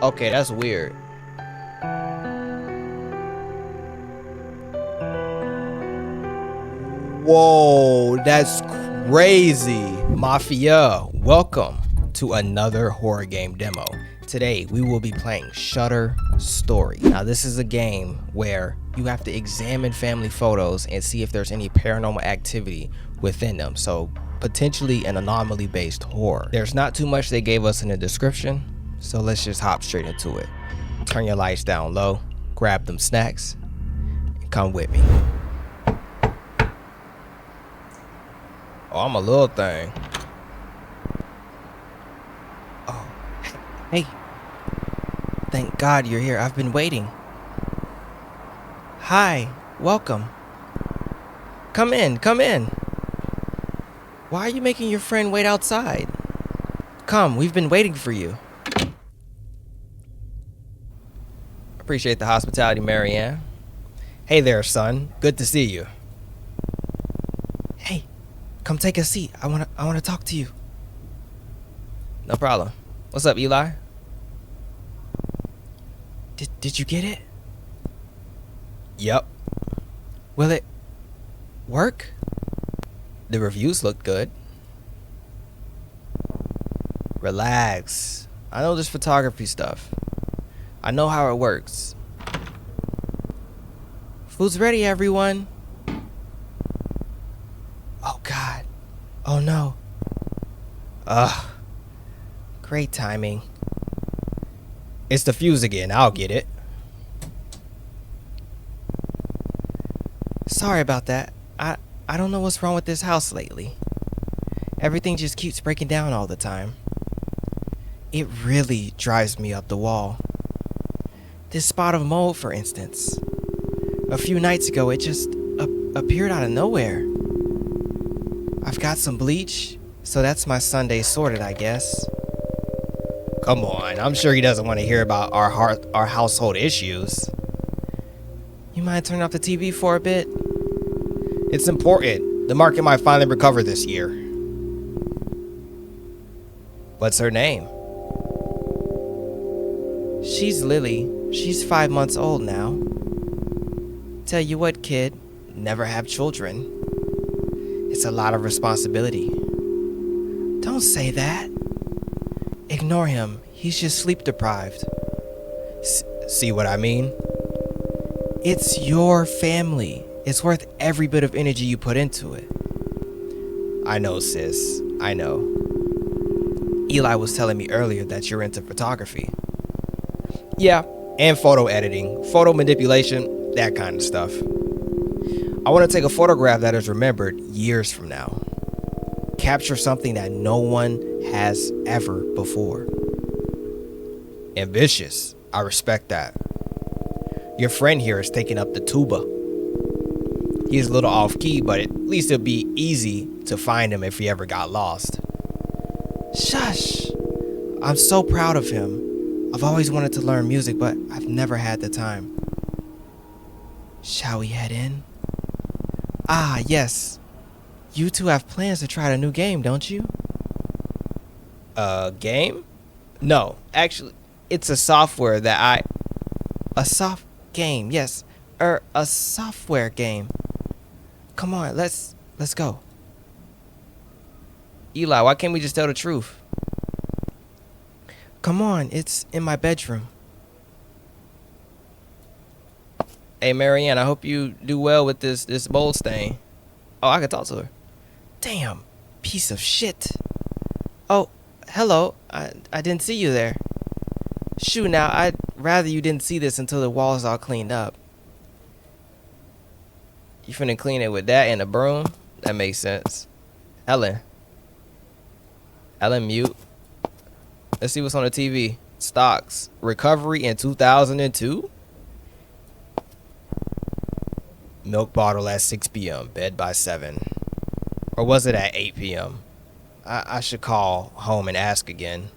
Okay, that's weird. Whoa, that's crazy. Mafia, welcome to another horror game demo. Today, we will be playing Shutter Story. Now, this is a game where you have to examine family photos and see if there's any paranormal activity within them. So, potentially an anomaly-based horror. There's not too much they gave us in the description, so let's just hop straight into it. Turn your lights down low, grab them snacks, and come with me. Oh, I'm a little thing. Oh, hey. Thank God you're here. I've been waiting. Hi, welcome. Come in, come in. Why are you making your friend wait outside? Come, we've been waiting for you. Appreciate the hospitality, Marianne. Hey there, son. Good to see you. Hey, come take a seat. I wanna talk to you. No problem. What's up, Eli? Did you get it? Yep. Will it work? The reviews look good. Relax. I know this photography stuff. I know how it works. Food's ready, everyone. Oh God. Oh no. Ugh. Great timing. It's the fuse again. I'll get it. Sorry about that. I don't know what's wrong with this house lately. Everything just keeps breaking down all the time. It really drives me up the wall. This spot of mold, for instance. A few nights ago, it just appeared out of nowhere. I've got some bleach, so that's my Sunday sorted, I guess. Come on, I'm sure he doesn't want to hear about our household issues. You mind turning off the TV for a bit? It's important. The market might finally recover this year. What's her name? She's Lily. She's 5 months old now. Tell you what, kid, never have children. It's a lot of responsibility. Don't say that. Ignore him. He's just sleep deprived. See what I mean? It's your family. It's worth every bit of energy you put into it. I know, sis. I know. Eli was telling me earlier that you're into photography. Yeah, and photo editing, photo manipulation, that kind of stuff. I want to take a photograph that is remembered years from now. Capture something that no one has ever before. Ambitious. I respect that. Your friend here is taking up the tuba. He's a little off key, but at least it'll be easy to find him if he ever got lost. Shush! I'm so proud of him. I've always wanted to learn music, but I've never had the time. Shall we head in? Ah, yes. You two have plans to try a new game, don't you? A game? No, actually, it's a software that A soft game, yes. A software game. Come on, let's go. Eli, why can't we just tell the truth? Come on, it's in my bedroom. Hey, Marianne, I hope you do well with this mold stain. Oh, I can talk to her. Damn, piece of shit. Oh, hello. I didn't see you there. Shoot, now, I'd rather you didn't see this until the wall's all cleaned up. You finna clean it with that and a broom? That makes sense. Ellen, mute. Let's see what's on the TV. Stocks. Recovery in 2002? Milk bottle at 6 p.m. Bed by 7. Or was it at 8 p.m.? I should call home and ask again.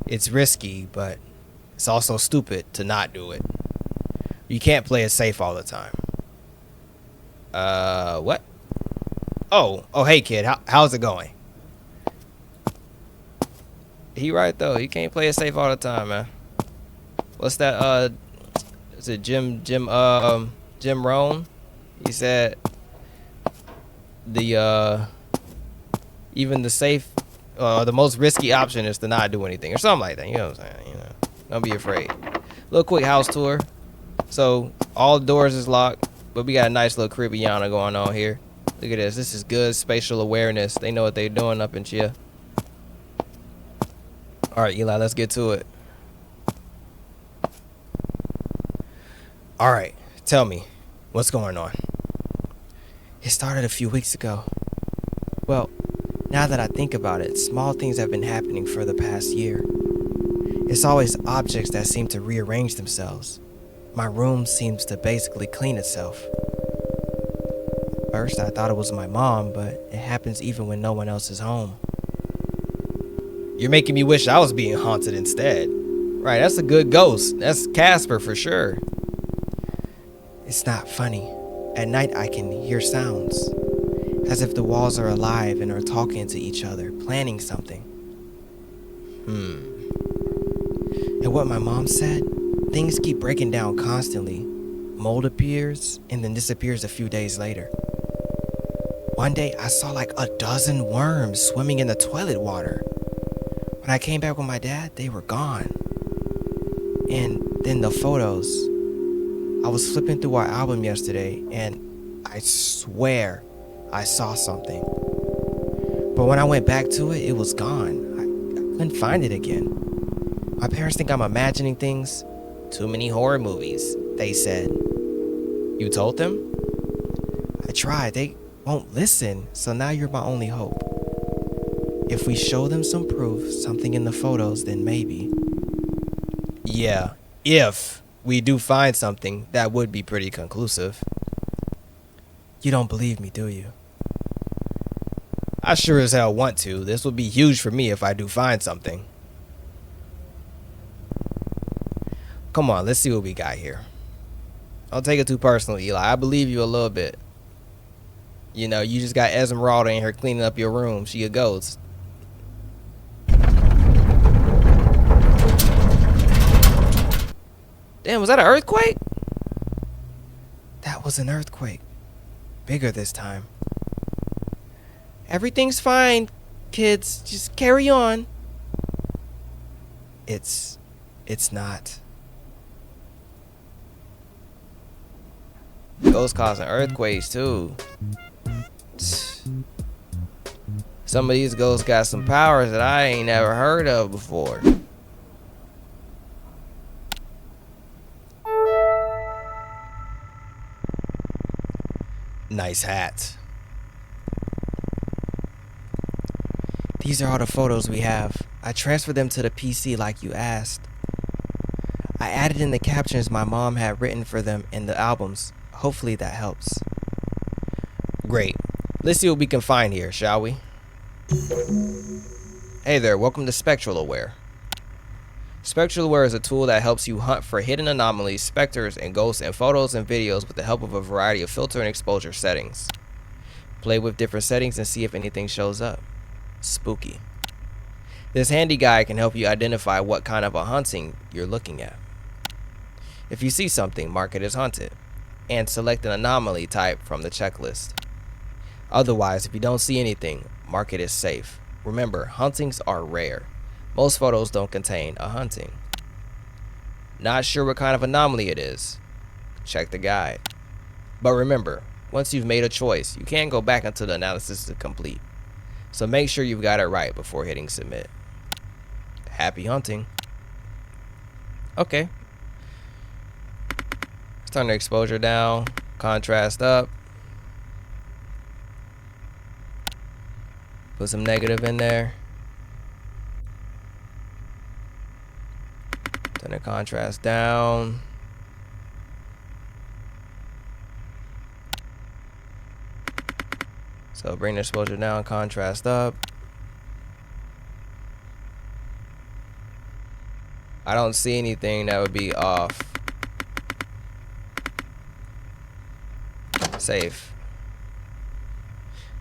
It's risky, but it's also stupid to not do it. You can't play it safe all the time. What? Oh, hey kid, how's it going? He right though. You can't play it safe all the time, man. What's that? Is it Jim Rohn? He said the even the safe, the most risky option is to not do anything or something like that. You know what I'm saying? You know, don't be afraid. Little quick house tour. So all the doors is locked, but we got a nice little Caribbeana going on here. Look at this. This is good spatial awareness. They know what they're doing up in here. All right, Eli, let's get to it. All right, tell me, what's going on? It started a few weeks ago. Well, now that I think about it, small things have been happening for the past year. It's always objects that seem to rearrange themselves. My room seems to basically clean itself. First, I thought it was my mom, but it happens even when no one else is home. You're making me wish I was being haunted instead. Right, that's a good ghost. That's Casper for sure. It's not funny. At night, I can hear sounds, as if the walls are alive and are talking to each other, planning something. And what my mom said, things keep breaking down constantly. Mold appears and then disappears a few days later. One day, I saw like a dozen worms swimming in the toilet water. When I came back with my dad, they were gone. And then the photos. I was flipping through our album yesterday, and I swear I saw something. But when I went back to it, it was gone. I couldn't find it again. My parents think I'm imagining things. Too many horror movies, they said. You told them? I tried. They won't listen, so now you're my only hope. If we show them some proof, something in the photos, then maybe. Yeah, if we do find something, that would be pretty conclusive. You don't believe me, do you? I sure as hell want to. This would be huge for me if I do find something. Come on, let's see what we got here. Don't take it too personal, Eli. I believe you a little bit. You know, you just got Esmeralda in here cleaning up your room. She a ghost. Damn, was that an earthquake? That was an earthquake. Bigger this time. Everything's fine, kids. Just carry on. It's not. Ghosts causing earthquakes too. Some of these ghosts got some powers that I ain't never heard of before. Nice hat. These are all the photos we have. I transferred them to the PC like you asked. I added in the captions my mom had written for them in the albums. Hopefully that helps. Great. Let's see what we can find here, shall we? Hey there, welcome to Spectral Aware. Spectral Aware is a tool that helps you hunt for hidden anomalies, specters, and ghosts in photos and videos with the help of a variety of filter and exposure settings. Play with different settings and see if anything shows up. Spooky. This handy guide can help you identify what kind of a hunting you're looking at. If you see something, mark it as hunted, and select an anomaly type from the checklist. Otherwise, if you don't see anything, mark it as safe. Remember, huntings are rare. Most photos don't contain a hunting. Not sure what kind of anomaly it is? Check the guide. But remember, once you've made a choice, you can't go back until the analysis is complete. So make sure you've got it right before hitting submit. Happy hunting. Okay. Let's turn the exposure down, contrast up. Put some negative in there. Turn the contrast down. So bring the exposure down, contrast up. I don't see anything that would be off. Save.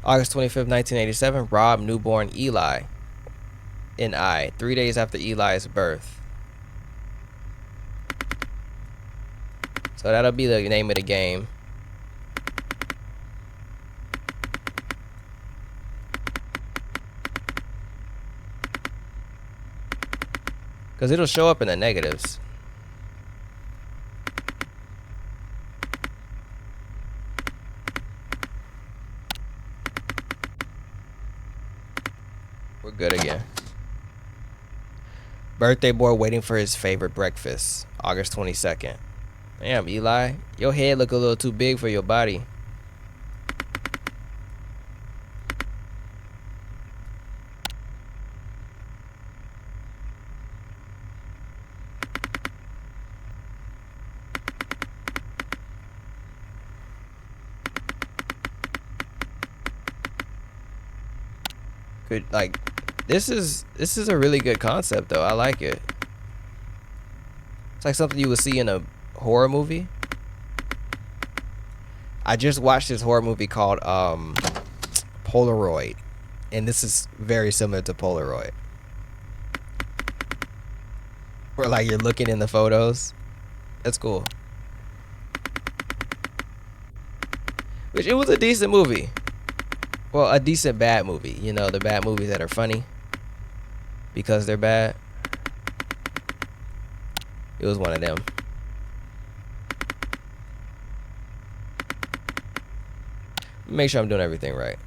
August 25th, 1987, Rob Newborn Eli. in I, 3 days after Eli's birth. So that'll be the name of the game. Because it'll show up in the negatives. We're good again. Birthday boy waiting for his favorite breakfast. August 22nd. Damn, Eli. Your head look a little too big for your body. Good, like, this is a really good concept though. I like it. It's like something you would see in a horror movie. I just watched this horror movie called Polaroid, and this is very similar to Polaroid, where like you're looking in the photos. That's cool. Which, it was a decent movie. Well, a decent bad movie. You know, the bad movies that are funny because they're bad. It was one of them. Make sure I'm doing everything right.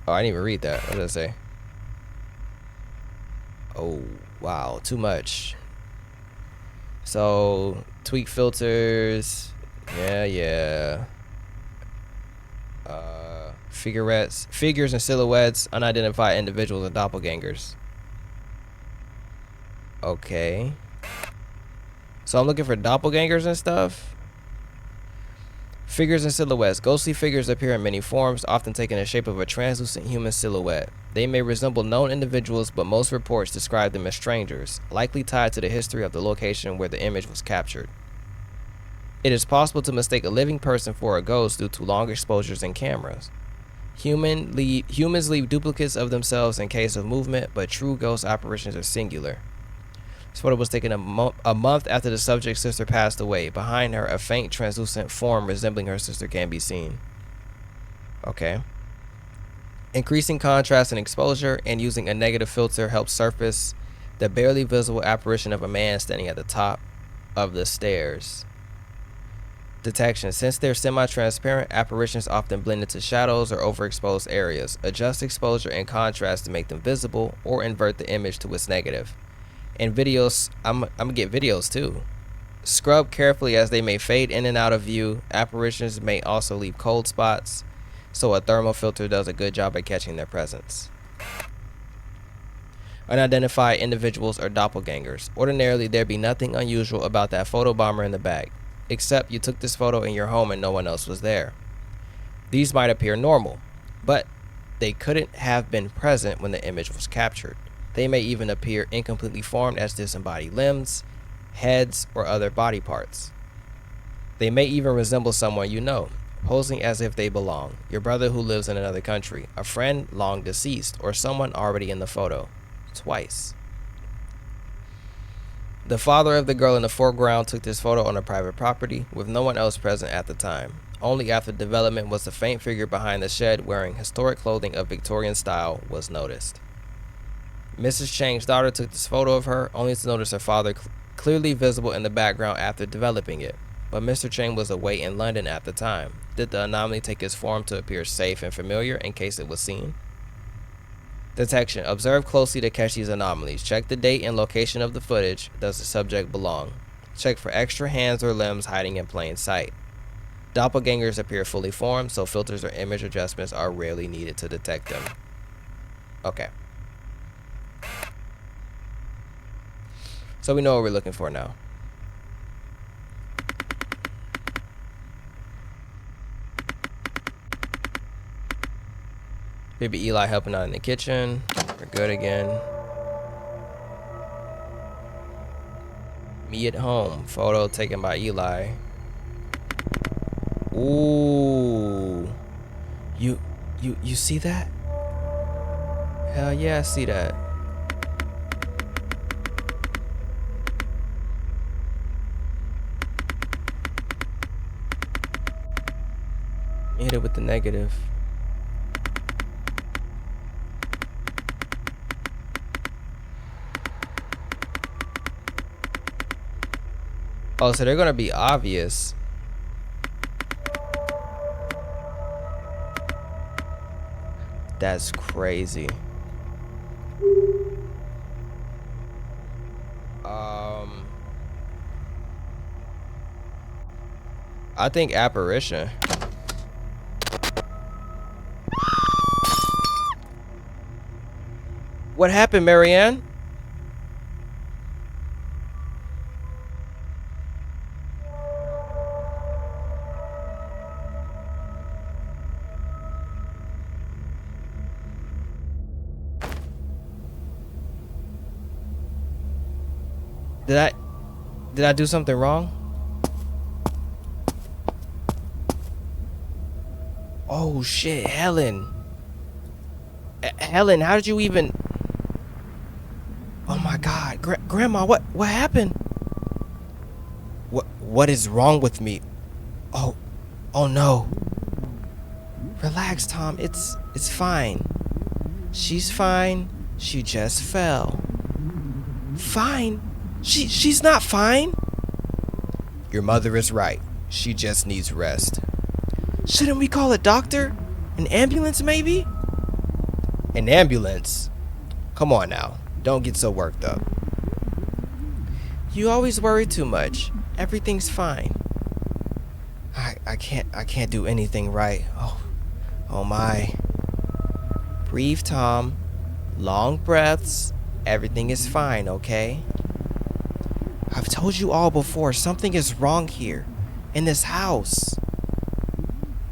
Oh, I didn't even read that. What did it say? Oh, wow. Too much. So, tweak filters. Yeah. Figures and silhouettes, unidentified individuals and doppelgangers. Okay. So I'm looking for doppelgangers and stuff. Figures and silhouettes. Ghostly figures appear in many forms, often taking the shape of a translucent human silhouette. They may resemble known individuals, but most reports describe them as strangers, likely tied to the history of the location where the image was captured. It is possible to mistake a living person for a ghost due to long exposures in cameras. Humans leave duplicates of themselves in case of movement, but true ghost apparitions are singular. This photo was taken a month after the subject's sister passed away. Behind her, a faint translucent form resembling her sister can be seen. Okay. Increasing contrast and exposure and using a negative filter helps surface the barely visible apparition of a man standing at the top of the stairs. Detection. Since they're semi-transparent, apparitions often blend into shadows or overexposed areas. Adjust exposure and contrast to make them visible or invert the image to its negative. In videos, I'm gonna get videos too. Scrub carefully as they may fade in and out of view. Apparitions may also leave cold spots, so a thermal filter does a good job at catching their presence. Unidentified individuals or doppelgangers. Ordinarily, there'd be nothing unusual about that photo bomber in the back, except you took this photo in your home and no one else was there. These might appear normal, but they couldn't have been present when the image was captured. They may even appear incompletely formed as disembodied limbs, heads, or other body parts. They may even resemble someone you know, posing as if they belong, your brother who lives in another country, a friend long deceased, or someone already in the photo, twice. The father of the girl in the foreground took this photo on a private property with no one else present at the time. Only after development was the faint figure behind the shed wearing historic clothing of Victorian style was noticed. Mrs. Chang's daughter took this photo of her, only to notice her father clearly visible in the background after developing it. But Mr. Chang was away in London at the time. Did the anomaly take its form to appear safe and familiar in case it was seen? Detection. Observe closely to catch these anomalies. Check the date and location of the footage. Does the subject belong? Check for extra hands or limbs hiding in plain sight. Doppelgangers appear fully formed, so filters or image adjustments are rarely needed to detect them. Okay. So we know what we're looking for now. Baby Eli helping out in the kitchen. We're good again. Me at home. Photo taken by Eli. Ooh. You see that? Hell yeah, I see that. Hit it with the negative. Oh, so they're gonna be obvious. That's crazy. I think apparition. What happened, Marianne? Did I do something wrong? Oh shit, Helen. Helen, how did you even? Oh my God, Grandma, what happened? What is wrong with me? Oh no. Relax, Tom. It's fine. She's fine. She just fell. Fine? She's not fine. Your mother is right. She just needs rest. Shouldn't we call a doctor? An ambulance, maybe? An ambulance? Come on now. Don't get so worked up. You always worry too much. Everything's fine. I can't do anything right. Oh my. Breathe, Tom. Long breaths. Everything is fine, okay? I've told you all before, something is wrong here. In this house.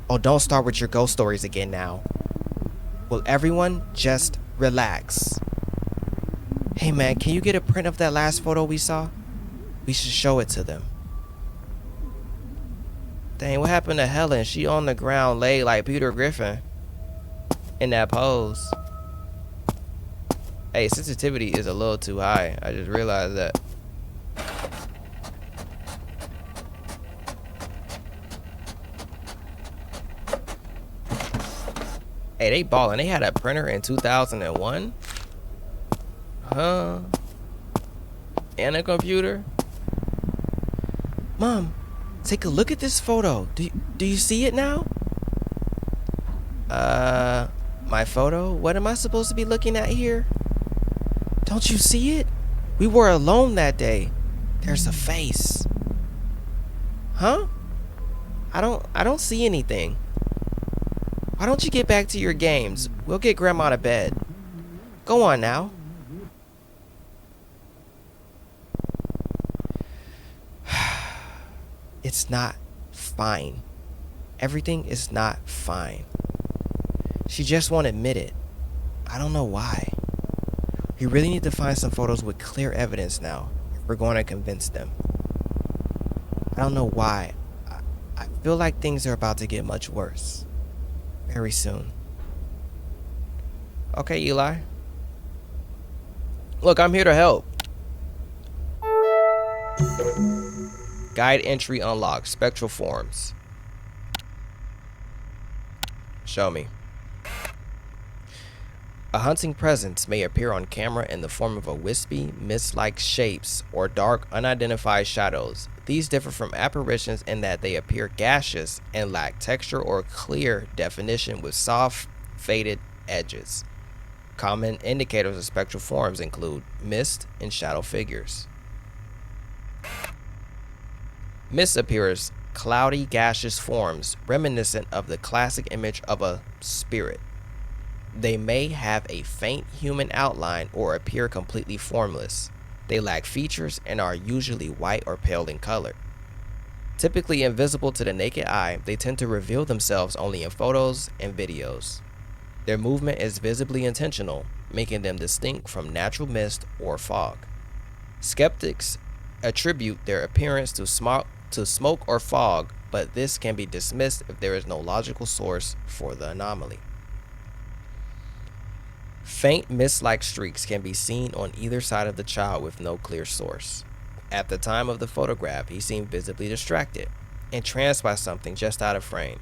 Oh, don't start with your ghost stories again now. Will everyone just relax? Hey man, can you get a print of that last photo we saw? We should show it to them. Dang, what happened to Helen? She on the ground laid like Peter Griffin. In that pose. Hey, sensitivity is a little too high. I just realized that. Hey, they ballin'. They had a printer in 2001? Huh? And a computer? Mom, take a look at this photo. Do you see it now? My photo? What am I supposed to be looking at here? Don't you see it? We were alone that day. There's a face. Huh? I don't see anything. Why don't you get back to your games? We'll get Grandma to bed. Go on now. It's not fine. Everything is not fine. She just won't admit it. I don't know why. We really need to find some photos with clear evidence now if we're going to convince them. I don't know why. I feel like things are about to get much worse. Very soon. Okay, Eli. Look, I'm here to help. Guide entry unlocked. Spectral forms. Show me. A hunting presence may appear on camera in the form of a wispy, mist-like shapes or dark, unidentified shadows. These differ from apparitions in that they appear gaseous and lack texture or clear definition with soft, faded edges. Common indicators of spectral forms include mist and shadow figures. Mist appears cloudy, gaseous forms reminiscent of the classic image of a spirit. They may have a faint human outline or appear completely formless. They lack features and are usually white or pale in color. Typically invisible to the naked eye, they tend to reveal themselves only in photos and videos. Their movement is visibly intentional, making them distinct from natural mist or fog. Skeptics attribute their appearance to smoke or fog, but this can be dismissed if there is no logical source for the anomaly. Faint mist-like streaks can be seen on either side of the child with no clear source. At the time of the photograph, he seemed visibly distracted, entranced by something just out of frame.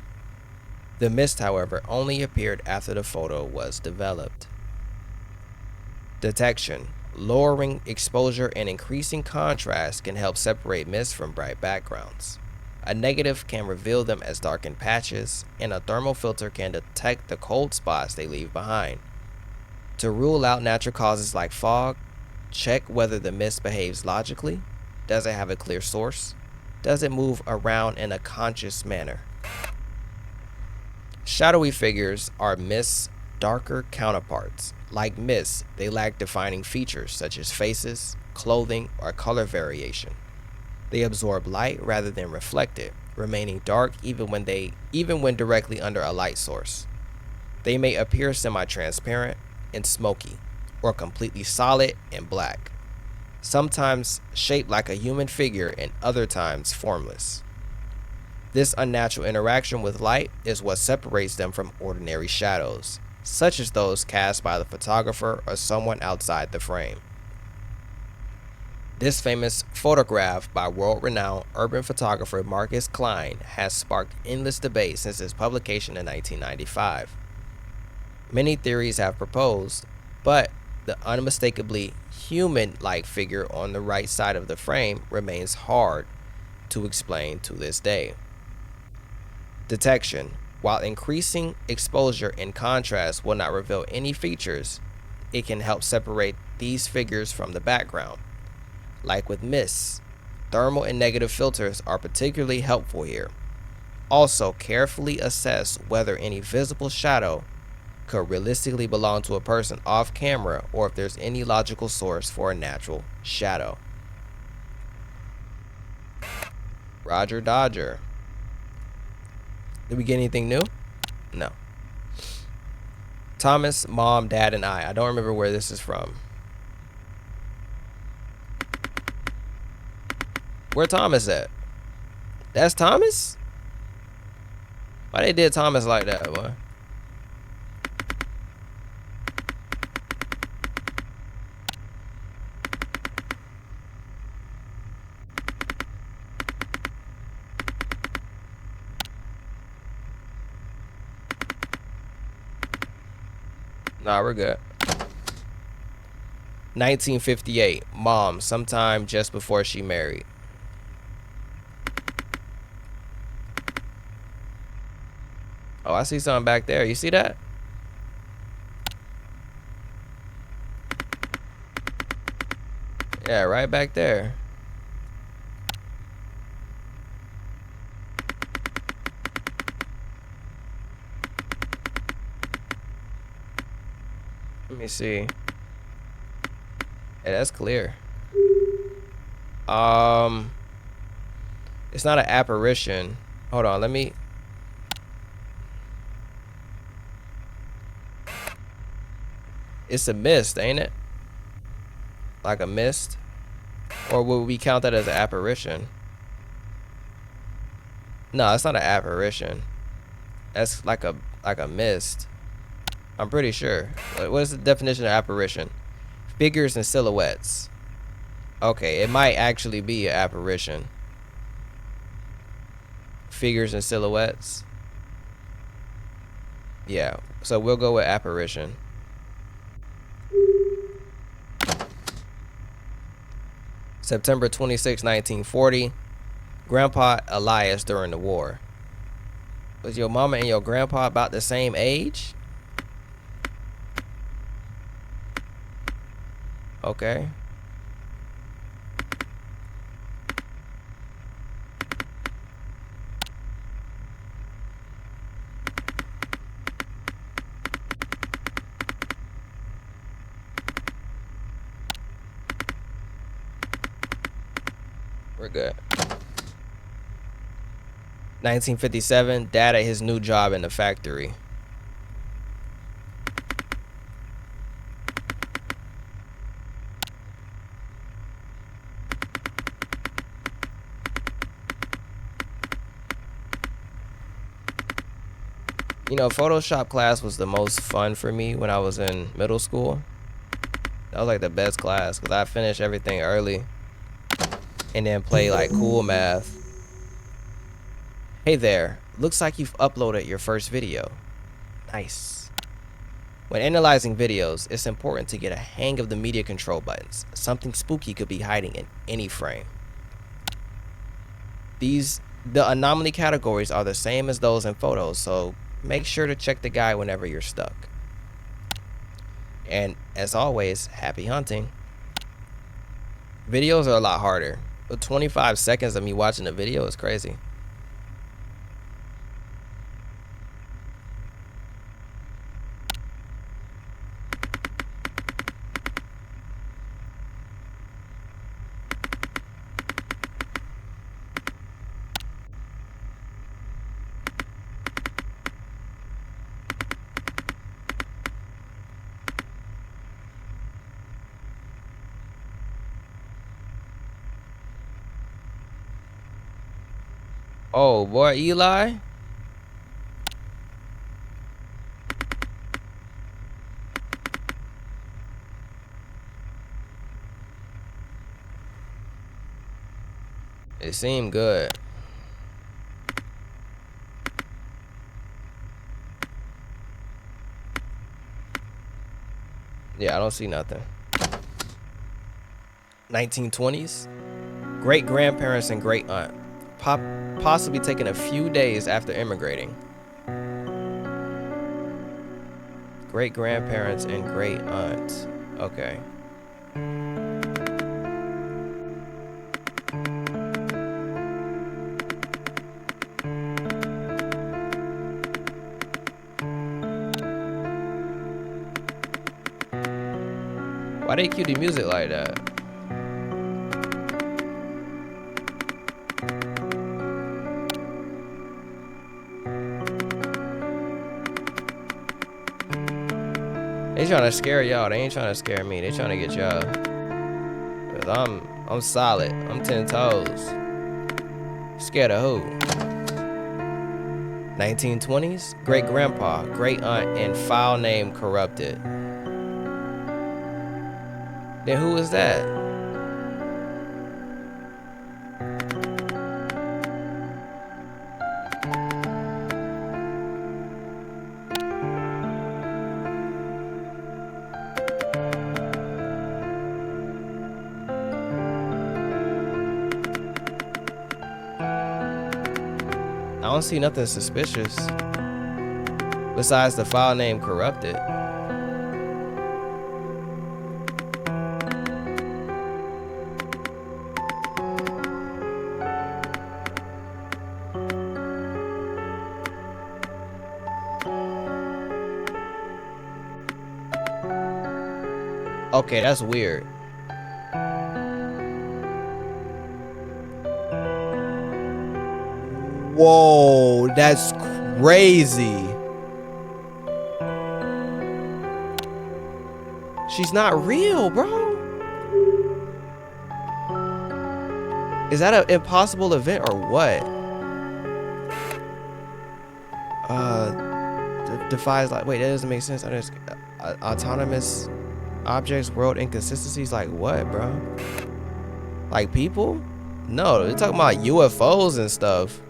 The mist, however, only appeared after the photo was developed. Detection. Lowering exposure and increasing contrast can help separate mist from bright backgrounds. A negative can reveal them as darkened patches, and a thermal filter can detect the cold spots they leave behind. To rule out natural causes like fog, check whether the mist behaves logically. Does it have a clear source? Does it move around in a conscious manner? Shadowy figures are mist's darker counterparts. Like mist, they lack defining features such as faces, clothing, or color variation. They absorb light rather than reflect it, remaining dark even when directly under a light source. They may appear semi-transparent and smoky, or completely solid and black, sometimes shaped like a human figure and other times formless. This unnatural interaction with light is what separates them from ordinary shadows, such as those cast by the photographer or someone outside the frame. This famous photograph by world-renowned urban photographer Marcus Klein has sparked endless debate since its publication in 1995. Many theories have proposed, but the unmistakably human-like figure on the right side of the frame remains hard to explain to this day. Detection. While increasing exposure and contrast will not reveal any features, it can help separate these figures from the background. Like with mists, thermal and negative filters are particularly helpful here. Also, carefully assess whether any visible shadow could realistically belong to a person off camera or if there's any logical source for a natural shadow. Roger Dodger. Did we get anything new? No. Thomas, Mom, Dad, and I. I don't remember where this is from. Where Thomas at? That's Thomas? Why they did Thomas like that, boy? Nah, we're good. 1958. Mom, sometime just before she married. Oh, I see something back there. You see that? Yeah, right back there. Let me see. Yeah, that's clear. It's not an apparition. Hold on, let me. It's a mist, ain't it? Like a mist? Or would we count that as an apparition? No, it's not an apparition. That's like a mist. I'm pretty sure. What is the definition of apparition? Figures and silhouettes. Okay, it might actually be an apparition. Figures and silhouettes. Yeah, so we'll go with apparition. September 26, 1940. Grandpa Elias during the war. Was your mama and your grandpa about the same age? Okay. We're good. 1957, Dad at his new job in the factory. You know, Photoshop class was the most fun for me when I was in middle school. That was like the best class because I finished everything early and then play like cool math. Hey there, looks like you've uploaded your first video. Nice. When analyzing videos, it's important to get a hang of the media control buttons. Something spooky could be hiding in any frame. The anomaly categories are the same as those in photos, so make sure to check the guide whenever you're stuck. And as always, happy hunting. Videos are a lot harder, but 25 seconds of me watching a video is crazy. Oh boy, Eli. It seemed good. Yeah, I don't see nothing. 1920s. Great grandparents and great aunt. Possibly taken a few days after immigrating. Great grandparents and great aunts. Okay. Why they cue the music like that? They trying to scare y'all. They ain't trying to scare me. They trying to get y'all. Cause I'm solid. I'm 10 toes. Scared of who? 1920s. Great grandpa, great aunt, and file name corrupted. Then who is that? I don't see nothing suspicious besides the file name corrupted. Okay, that's weird. Whoa, that's crazy. She's not real, bro. Is that an impossible event or what? Defies like, wait, that doesn't make sense. Autonomous objects, world inconsistencies, like what, bro? Like people? No, they're talking about UFOs and stuff.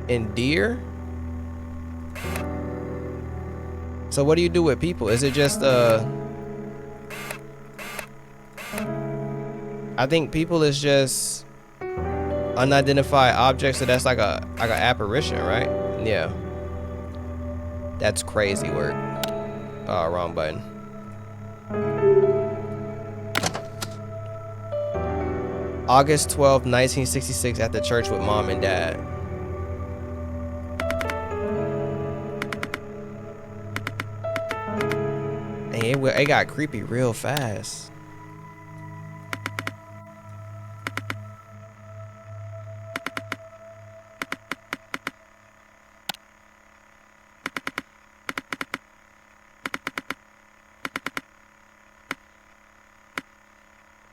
And deer? So what do you do with people? Is it just I think people is just unidentified objects, so that's like an apparition, right? Yeah. That's crazy work. Oh, wrong button. August 12th, 1966 at the church with mom and dad. Hey, it got creepy real fast.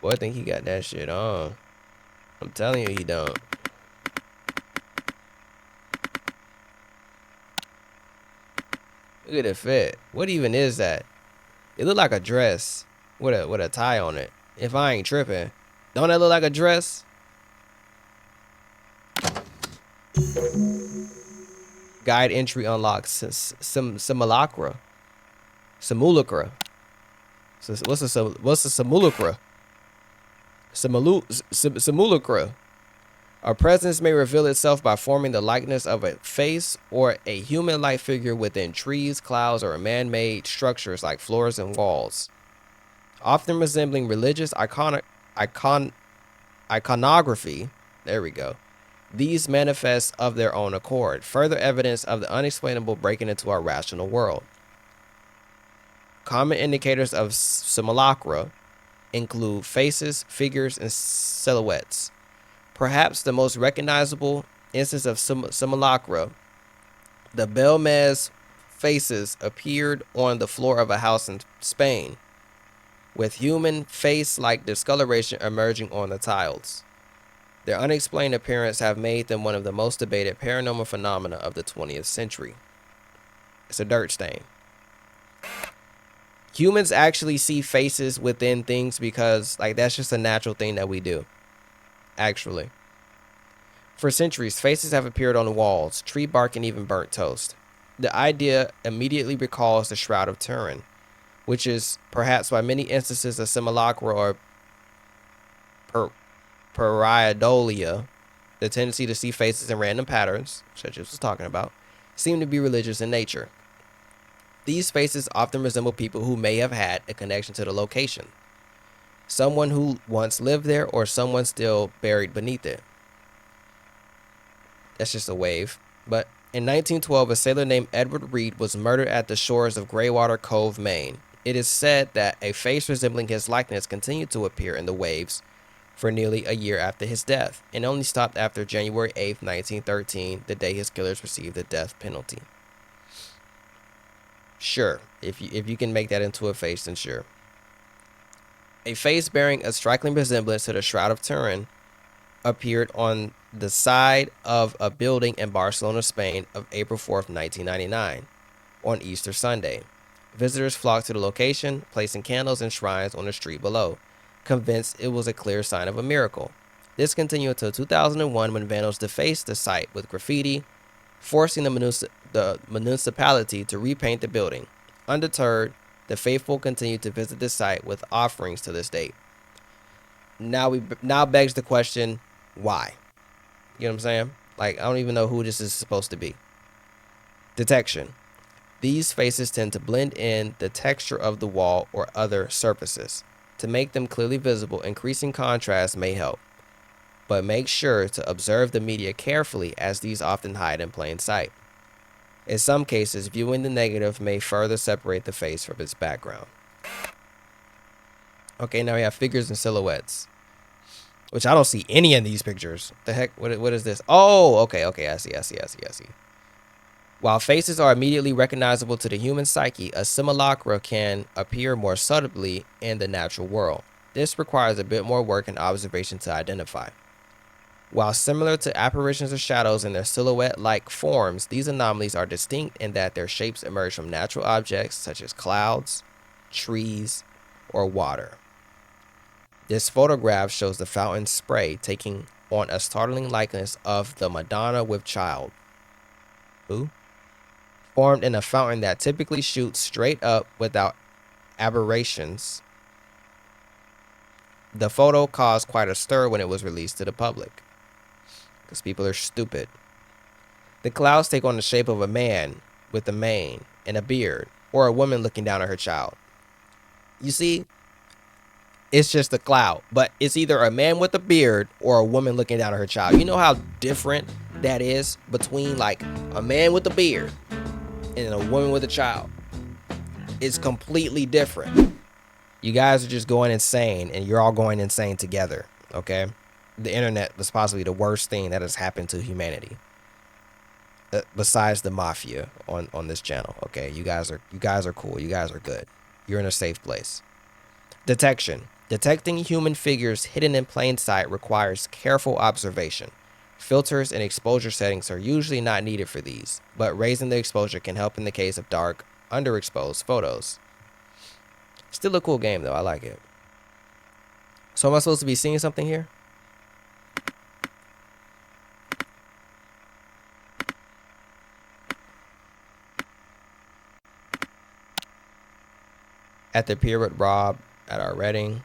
Boy, I think he got that shit on. I'm telling you, he don't. Look at the fit. What even is that? It look like a dress with a tie on it. If I ain't tripping, don't that look like a dress? Guide entry unlocks simulacra. Simulacra. What's a simulacra? Simulacra. A presence may reveal itself by forming the likeness of a face or a human-like figure within trees, clouds, or man-made structures like floors and walls, often resembling religious iconography. There we go. These manifest of their own accord, further evidence of the unexplainable breaking into our rational world. Common indicators of simulacra include faces, figures, and silhouettes. Perhaps the most recognizable instance of simulacra, the Belmez faces appeared on the floor of a house in Spain, with human face-like discoloration emerging on the tiles. Their unexplained appearance have made them one of the most debated paranormal phenomena of the 20th century. It's a dirt stain. Humans actually see faces within things because, like, that's just a natural thing that we do. Actually. For centuries, faces have appeared on walls, tree bark, and even burnt toast. The idea immediately recalls the Shroud of Turin, which is perhaps why many instances of simulacra or pareidolia, the tendency to see faces in random patterns, such as was talking about, seem to be religious in nature. These faces often resemble people who may have had a connection to the location, someone who once lived there or someone still buried beneath it. That's just a wave. But in 1912, a sailor named Edward Reed was murdered at the shores of Greywater Cove, Maine. It is said that a face resembling his likeness continued to appear in the waves for nearly a year after his death, and only stopped after January 8, 1913, the day his killers received the death penalty. Sure, if you can make that into a face, then sure. A face bearing a striking resemblance to the Shroud of Turin appeared on the side of a building in Barcelona, Spain, of April 4th, 1999, on Easter Sunday. Visitors flocked to the location, placing candles and shrines on the street below, convinced it was a clear sign of a miracle. This continued until 2001 when vandals defaced the site with graffiti, forcing the municipality to repaint the building. Undeterred, the faithful continued to visit the site with offerings to this date. Now begs the question, why? You know what I'm saying? Like, I don't even know who this is supposed to be. Detection. These faces tend to blend in the texture of the wall or other surfaces. To make them clearly visible, increasing contrast may help. But make sure to observe the media carefully, as these often hide in plain sight. In some cases, viewing the negative may further separate the face from its background. Okay, now we have figures and silhouettes, which I don't see any in these pictures. The heck? What is this? Oh, okay. I see. While faces are immediately recognizable to the human psyche, a simulacra can appear more subtly in the natural world. This requires a bit more work and observation to identify. While similar to apparitions or shadows in their silhouette-like forms, these anomalies are distinct in that their shapes emerge from natural objects such as clouds, trees, or water. This photograph shows the fountain spray taking on a startling likeness of the Madonna with Child, who formed in a fountain that typically shoots straight up without aberrations. The photo caused quite a stir when it was released to the public, because people are stupid. The clouds take on the shape of a man with a mane and a beard, or a woman looking down at her child. You see, it's just a cloud, but it's either a man with a beard or a woman looking down at her child. You know how different that is between like a man with a beard and a woman with a child? It's completely different. You guys are just going insane, and you're all going insane together, okay? The internet was possibly the worst thing that has happened to humanity, besides the mafia on this channel, okay? You guys are cool. You guys are good. You're in a safe place. Detection. Detecting human figures hidden in plain sight requires careful observation. Filters and exposure settings are usually not needed for these, but raising the exposure can help in the case of dark underexposed photos. Still a cool game though. I like it. So am I supposed to be seeing something here? At the pier with Rob at our wedding.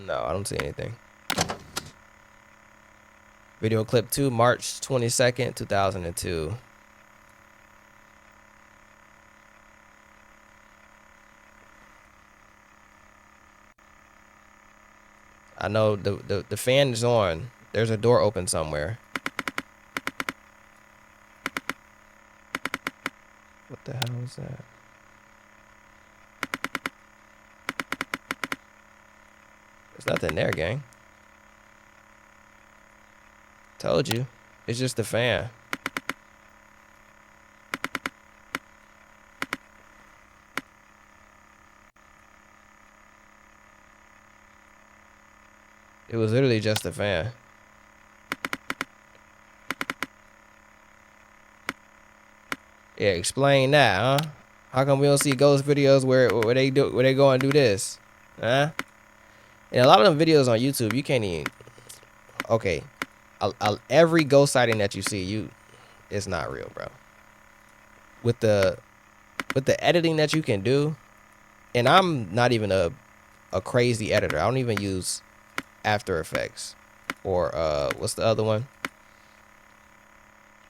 No, I don't see anything. Video clip 2, March 22nd, 2002. I know the fan is on. There's a door open somewhere. What the hell is that? There's nothing there, gang. Told you. It's just the fan. It was literally just a fan. Yeah, explain that, huh? How come we don't see ghost videos where they go and do this? Huh? And a lot of them videos on YouTube, you can't even. Okay, every ghost sighting that you see, it's not real, bro. With the editing that you can do, and I'm not even a crazy editor. I don't even use After Effects or what's the other one?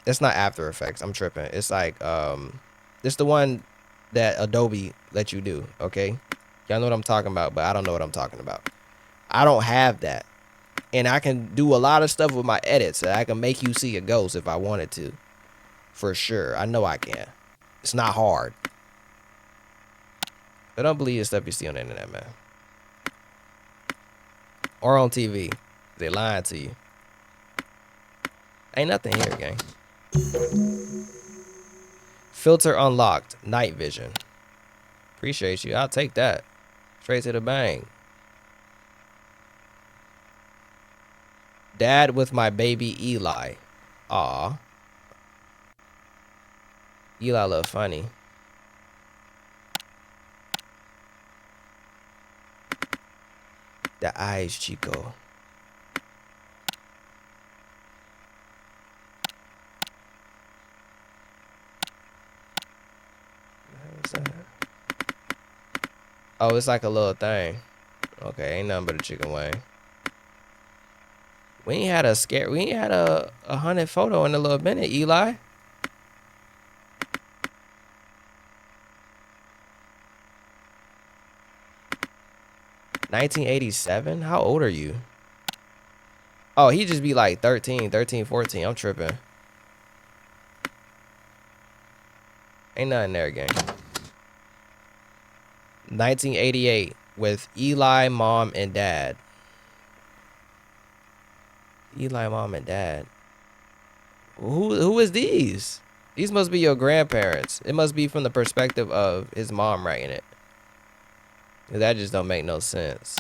It's not After Effects. I'm tripping. It's like it's the one that Adobe lets you do. Okay, y'all know what I'm talking about, but I don't know what I'm talking about. I don't have that, and I can do a lot of stuff with my edits. I can make you see a ghost if I wanted to, for sure. I know I can. It's not hard. But don't believe the stuff you see on the internet, man, or on TV. They lying to you. Ain't nothing here, gang. Filter unlocked. Night vision. Appreciate you. I'll take that. Straight to the bang. Dad with my baby Eli. Aw. Eli look funny. The eyes, Chico. What's that? Oh, it's like a little thing. Okay, ain't nothing but a chicken wing. We ain't had a hunted photo in a little minute, Eli. $1987? How old are you? Oh, he just be like 13, 14. I'm tripping. Ain't nothing there, gang. 1988 with Eli, mom, and dad. Eli, mom, and dad. Who is these? These must be your grandparents. It must be from the perspective of his mom writing it. That just don't make no sense.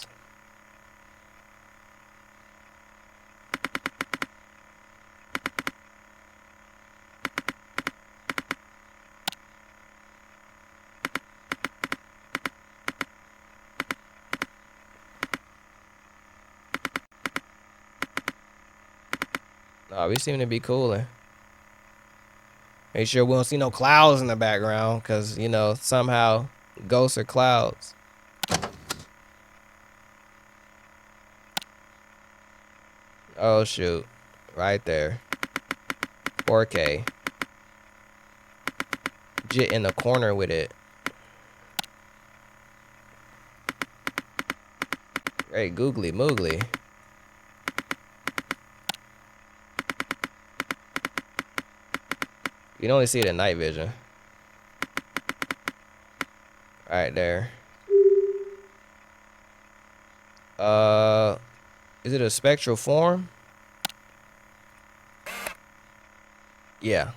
Oh, we seem to be cooling. Make sure we don't see no clouds in the background, because, you know, somehow ghosts are clouds. Oh, shoot. Right there. 4K. Jit in the corner with it. Hey, googly moogly. You can only see it in night vision. Right there. Is it a spectral form? Yeah.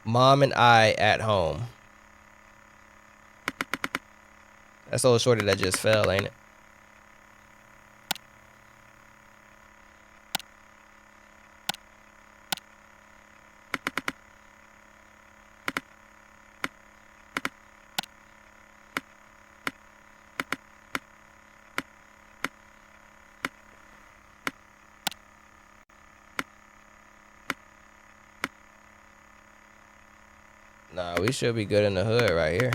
Mom and I at home. That's old shorty that just fell, ain't it? Nah, we should be good in the hood right here.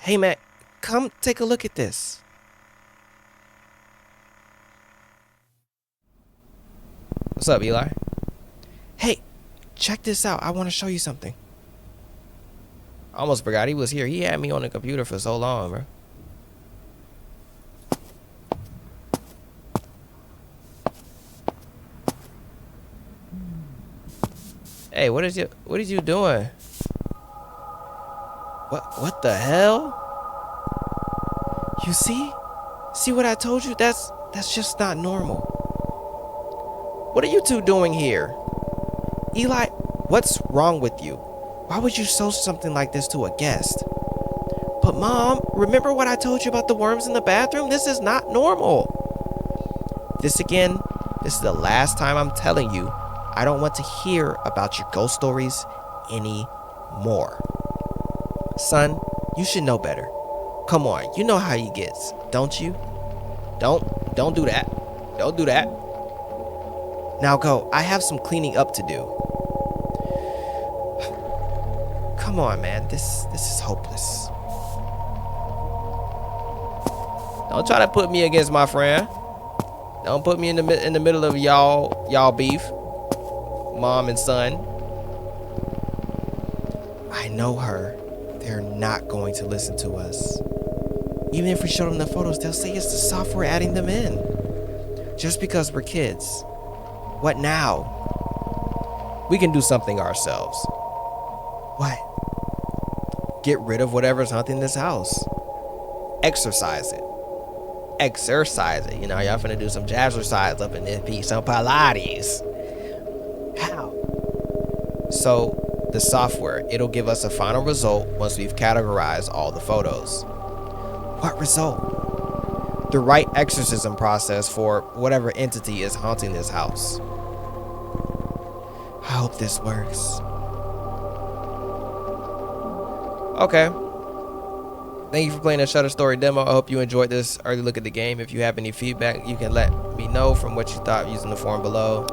Hey, man, come take a look at this. What's up, Eli? Hey, check this out. I want to show you something. I almost forgot he was here. He had me on the computer for so long, bro. Hey, what is you doing? What the hell? You see? See what I told you? That's just not normal. What are you two doing here? Eli, what's wrong with you? Why would you show something like this to a guest? But Mom, remember what I told you about the worms in the bathroom? This is not normal. This is the last time I'm telling you. I don't want to hear about your ghost stories anymore. Son, you should know better. Come on, you know how he gets, don't you? Don't do that. Don't do that. Now go. I have some cleaning up to do. Come on, man. This is hopeless. Don't try to put me against my friend. Don't put me in the middle of y'all beef. Mom and son. I know her. They're not going to listen to us. Even if we show them the photos, they'll say it's the software adding them in. Just because we're kids. What now? We can do something ourselves. What? Get rid of whatever's haunting this house. Exercise it. Exercise it. You know, y'all finna do some jazzercise up in this piece. Some Pilates. How? So, the software, it'll give us a final result once we've categorized all the photos. What result? The right exorcism process for whatever entity is haunting this house. I hope this works. Okay. Thank you for playing the Shutter Story demo. I hope you enjoyed this early look at the game. If you have any feedback, you can let me know from what you thought using the form below.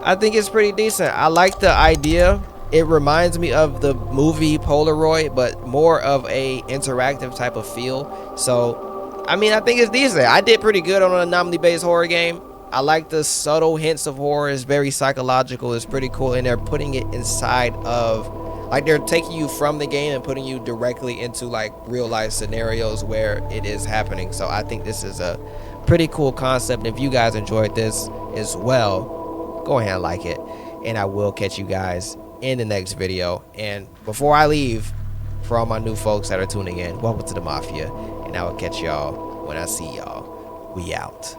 I think it's pretty decent. I like the idea. It reminds me of the movie Polaroid, but more of a interactive type of feel. So, I mean, I think it's decent. I did pretty good on an anomaly-based horror game. I like the subtle hints of horror. It's very psychological. It's pretty cool. And they're putting it inside of, like, they're taking you from the game and putting you directly into, like, real-life scenarios where it is happening. So I think this is a pretty cool concept. If you guys enjoyed this as well, go ahead and like it. And I will catch you guys in the next video. And before I leave, for all my new folks that are tuning in, welcome to the Mafia, and I will catch y'all when I see y'all. We out.